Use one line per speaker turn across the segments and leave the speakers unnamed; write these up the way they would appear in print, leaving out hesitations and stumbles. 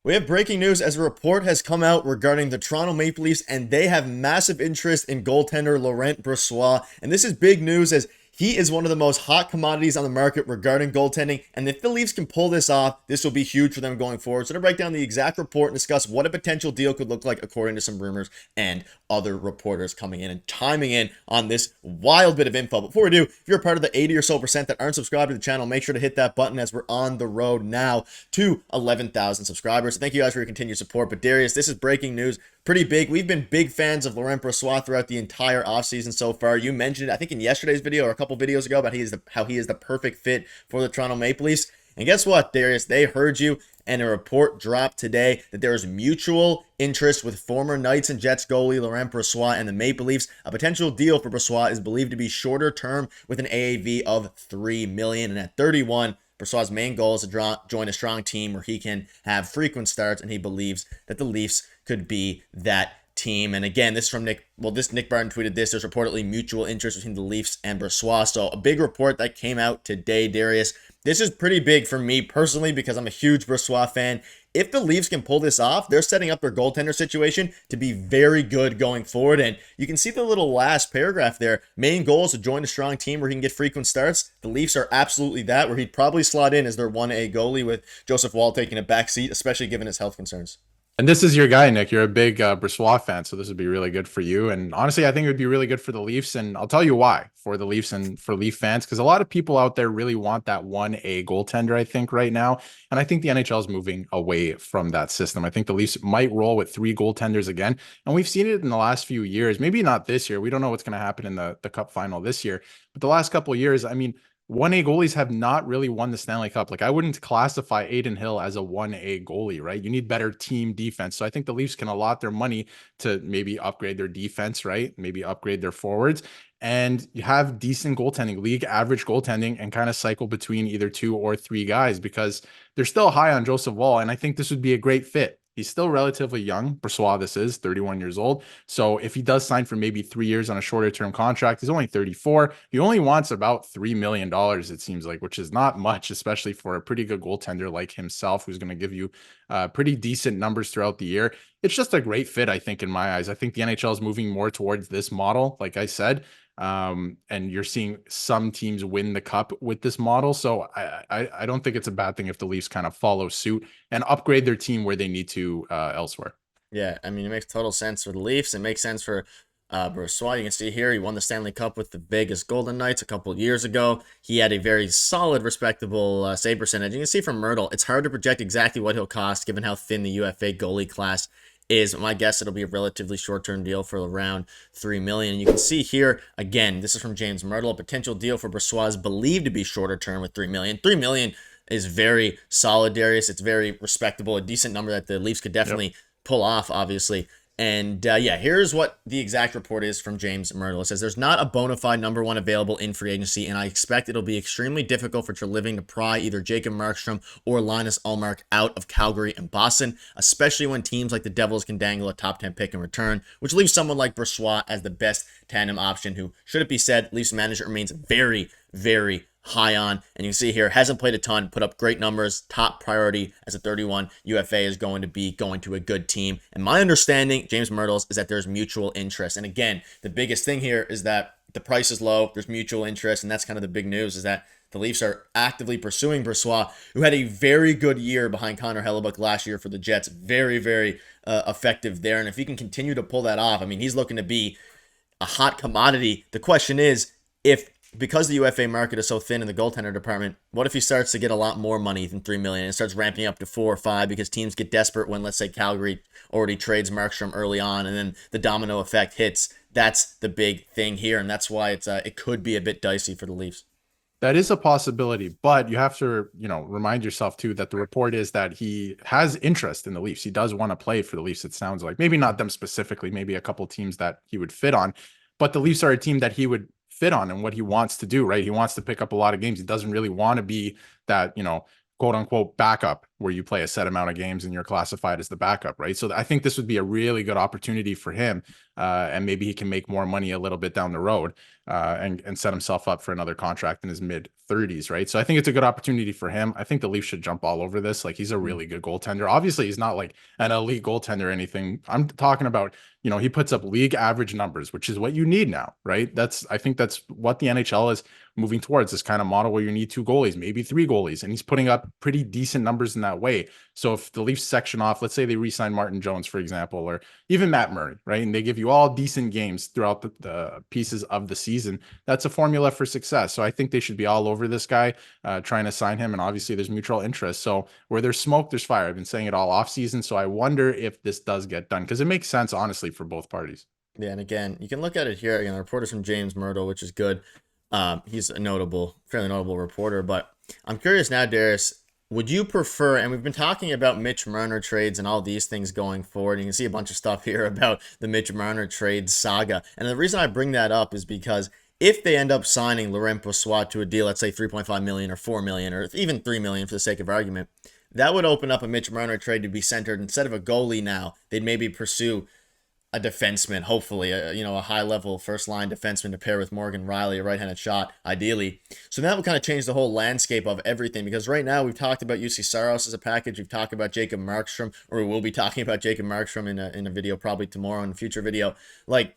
We have breaking news as a report has come out regarding the Toronto Maple Leafs, and they have massive interest in goaltender Laurent Brossoit. And this is big news as he is one of the most hot commodities on the market regarding goaltending. And if the Leafs can pull this off, this will be huge for them going forward. So to break down the exact report and discuss what a potential deal could look like according to some rumors and other reporters coming in and chiming in on this wild bit of info. Before we do, if you're a part of the 80 or so percent that aren't subscribed to the channel, make sure to hit that button as we're on the road now to 11,000 subscribers. So thank you guys for your continued support. But Darius, this is breaking news. Pretty big. We've been big fans of Laurent Brossoit throughout the entire offseason so far. You mentioned it, I think, in yesterday's video or a couple videos ago about how he is the perfect fit for the Toronto Maple Leafs. And guess what, Darius? They heard you, and a report dropped today that there is mutual interest with former Knights and Jets goalie Laurent Brossoit and the Maple Leafs. A potential deal for Brossoit is believed to be shorter term with an AAV of $3 million. And at 31, Brossoit's main goal is to join a strong team where he can have frequent starts, and he believes that the Leafs could be that team. And again, this is from Nick. Well, Nick Barton tweeted this. There's reportedly mutual interest between the Leafs and Brossoit. So a big report that came out today, Darius. This is pretty big for me personally because I'm a huge Brossoit fan. If the Leafs can pull this off, they're setting up their goaltender situation to be very good going forward. And you can see the little last paragraph there. Main goal is to join a strong team where he can get frequent starts. The Leafs are absolutely that, where he'd probably slot in as their 1A goalie with Joseph Woll taking a back seat, especially given his health concerns.
And this is your guy, Nick. You're a big Brossoit fan, so this would be really good for you. And honestly, I think it would be really good for the Leafs. And I'll tell you why for the Leafs and for Leaf fans, because a lot of people out there really want that 1A goaltender, I think, right now. And I think the NHL is moving away from that system. I think the Leafs might roll with 3 goaltenders again. And we've seen it in the last few years, maybe not this year. We don't know what's going to happen in the Cup final this year. But the last couple of years, I mean, 1A goalies have not really won the Stanley Cup. Like, I wouldn't classify Adin Hill as a 1A goalie, right? You need better team defense. So I think the Leafs can allot their money to maybe upgrade their defense, right? Maybe upgrade their forwards and you have decent goaltending, league average goaltending, and kind of cycle between either 2 or 3 guys because they're still high on Joseph Woll. And I think this would be a great fit. He's still relatively young. Brossoit, this is 31 years old. So if he does sign for maybe 3 years on a shorter term contract, he's only 34. He only wants about $3 million, it seems like, which is not much, especially for a pretty good goaltender like himself, who's going to give you pretty decent numbers throughout the year. It's just a great fit, I think, in my eyes. I think the NHL is moving more towards this model, like I said. And you're seeing some teams win the cup with this model. So I don't think it's a bad thing if the Leafs kind of follow suit and upgrade their team where they need to elsewhere.
Yeah, I mean, it makes total sense for the Leafs. It makes sense for Brossoit. You can see here, he won the Stanley Cup with the Vegas Golden Knights a couple of years ago. He had a very solid, respectable save percentage. You can see from Myrtle, it's hard to project exactly what he'll cost given how thin the UFA goalie class is. My guess it'll be a relatively short-term deal for around $3 million. And you can see here, again, this is from James Myrtle, a potential deal for Brossoit is believed to be shorter term with $3 million. $3 million is very solid, Darius. It's very respectable, a decent number that the Leafs could definitely pull off, obviously. And yeah, here's what the exact report is from James Myrtle. It says there's not a bona fide number 1 available in free agency, and I expect it'll be extremely difficult for Treliving to pry either Jacob Markstrom or Linus Ullmark out of Calgary and Boston, especially when teams like the Devils can dangle a top 10 pick in return, which leaves someone like Brossoit as the best tandem option, who, should it be said, Leafs management remains very, very high on. And you can see here, hasn't played a ton, put up great numbers, top priority as a 31 UFA is going to be going to a good team. And my understanding, James Myrtle's, is that there's mutual interest. And again, the biggest thing here is that the price is low, there's mutual interest, and that's kind of the big news, is that the Leafs are actively pursuing Brossoit, who had a very good year behind Connor Hellebuck last year for the Jets. Very, very effective there. And if he can continue to pull that off, I mean, he's looking to be a hot commodity. The question is, because the UFA market is so thin in the goaltender department, what if he starts to get a lot more money than $3 million and starts ramping up to 4 or 5 because teams get desperate when, let's say, Calgary already trades Markstrom early on and then the domino effect hits? That's the big thing here, and that's why it could be a bit dicey for the Leafs.
That is a possibility, but you have to, remind yourself too that the report is that he has interest in the Leafs. He does want to play for the Leafs. It sounds like maybe not them specifically, maybe a couple teams that he would fit on, but the Leafs are a team that he would fit on and what he wants to do, right? He wants to pick up a lot of games. He doesn't really want to be that, quote unquote backup where you play a set amount of games and you're classified as the backup, right? So I think this would be a really good opportunity for him, and maybe he can make more money a little bit down the road, and set himself up for another contract in his mid 30s, right? So I think it's a good opportunity for him. I think the Leafs should jump all over this. Like, he's a really good goaltender. Obviously, he's not like an elite goaltender or anything. I'm talking about, he puts up league average numbers, which is what you need now, right? I think that's what the NHL is moving towards, this kind of model where you need two goalies, maybe three goalies, and he's putting up pretty decent numbers in that way. So if the Leafs section off, let's say they re-sign Martin Jones, for example, or even Matt Murray, right? And they give you all decent games throughout the pieces of the season, that's a formula for success. So I think they should be all over this guy, trying to sign him. And obviously there's mutual interest. So where there's smoke, there's fire. I've been saying it all off season. So I wonder if this does get done, because it makes sense, honestly, for both parties.
Yeah, and again, you can look at it here. Again, the reporter's from James Myrtle, which is good. He's a fairly notable reporter. But I'm curious now, Darius, would you prefer, and we've been talking about Mitch Marner trades and all these things going forward. You can see a bunch of stuff here about the Mitch Marner trade saga. And the reason I bring that up is because if they end up signing Laurent Brossoit to a deal, let's say 3.5 million or 4 million or even 3 million for the sake of argument, that would open up a Mitch Marner trade to be centered instead of a goalie now. They'd maybe pursue a defenseman, hopefully, a high-level first-line defenseman to pair with Morgan Riley, a right-handed shot, ideally. So that would kind of change the whole landscape of everything, because right now we've talked about UC Saros as a package, we've talked about Jacob Markstrom, or we will be talking about Jacob Markstrom in a video probably tomorrow, in a future video. Like,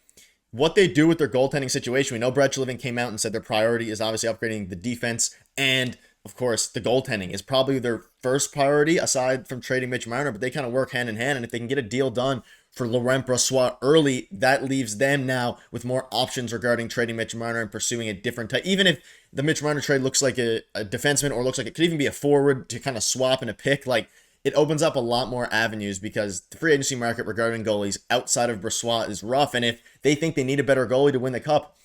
what they do with their goaltending situation, we know Brett Living came out and said their priority is obviously upgrading the defense, and of course, the goaltending is probably their first priority aside from trading Mitch Marner, but they kind of work hand in hand. And if they can get a deal done for Laurent Brossoit early, that leaves them now with more options regarding trading Mitch Marner and pursuing a different type. Even if the Mitch Marner trade looks like a defenseman, or looks like it could even be a forward to kind of swap and a pick, like, it opens up a lot more avenues, because the free agency market regarding goalies outside of Brossoit is rough. And if they think they need a better goalie to win the cup,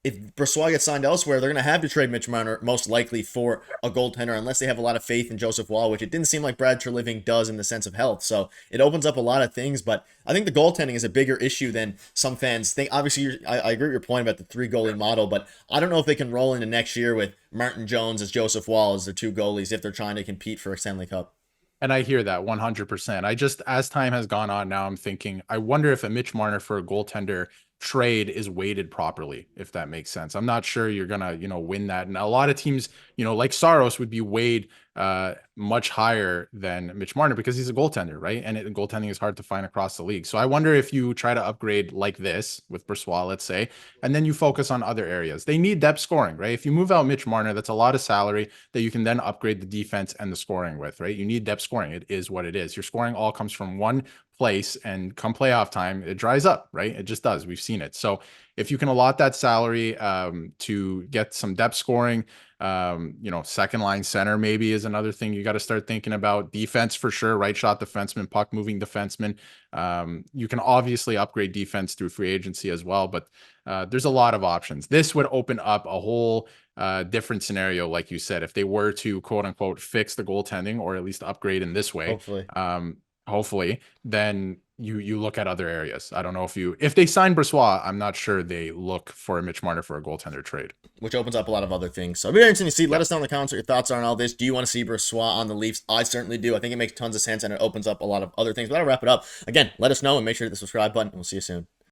if Brossoit gets signed elsewhere, they're going to have to trade Mitch Marner most likely for a goaltender, unless they have a lot of faith in Joseph Wall, which it didn't seem like Brad Treliving does in the sense of health. So it opens up a lot of things, but I think the goaltending is a bigger issue than some fans think. Obviously, I agree with your point about the three goalie model, but I don't know if they can roll into next year with Martin Jones as Joseph Wall as their two goalies if they're trying to compete for a Stanley Cup.
And I hear that 100%. As time has gone on now, I'm thinking, I wonder if a Mitch Marner for a goaltender trade is weighted properly, if that makes sense. I'm not sure you're going to, win that. And a lot of teams, like Saros would be weighed much higher than Mitch Marner because he's a goaltender, right? And goaltending is hard to find across the league. So I wonder if you try to upgrade like this with Brossoit, let's say, and then you focus on other areas. They need depth scoring, right? If you move out Mitch Marner, that's a lot of salary that you can then upgrade the defense and the scoring with, right? You need depth scoring. It is what it is. Your scoring all comes from one place, and come playoff time, it dries up, right? It just does. We've seen it. So if you can allot that salary to get some depth scoring, second line center maybe is another thing you got to start thinking about. Defense for sure, right shot defenseman, puck moving defenseman. You can obviously upgrade defense through free agency as well, but there's a lot of options. This would open up a whole different scenario, like you said, if they were to quote unquote fix the goaltending, or at least upgrade in this way. Hopefully, then you look at other areas. I don't know if they sign Brossoit, I'm not sure they look for a Mitch Marner for a goaltender trade,
which opens up a lot of other things. So it'll be interesting to see. Let us know in the comments what your thoughts are on all this. Do you want to see Brossoit on the Leafs? I certainly do. I think it makes tons of sense, and it opens up a lot of other things. But that'll wrap it up. Again, let us know, and make sure to hit the subscribe button, and we'll see you soon.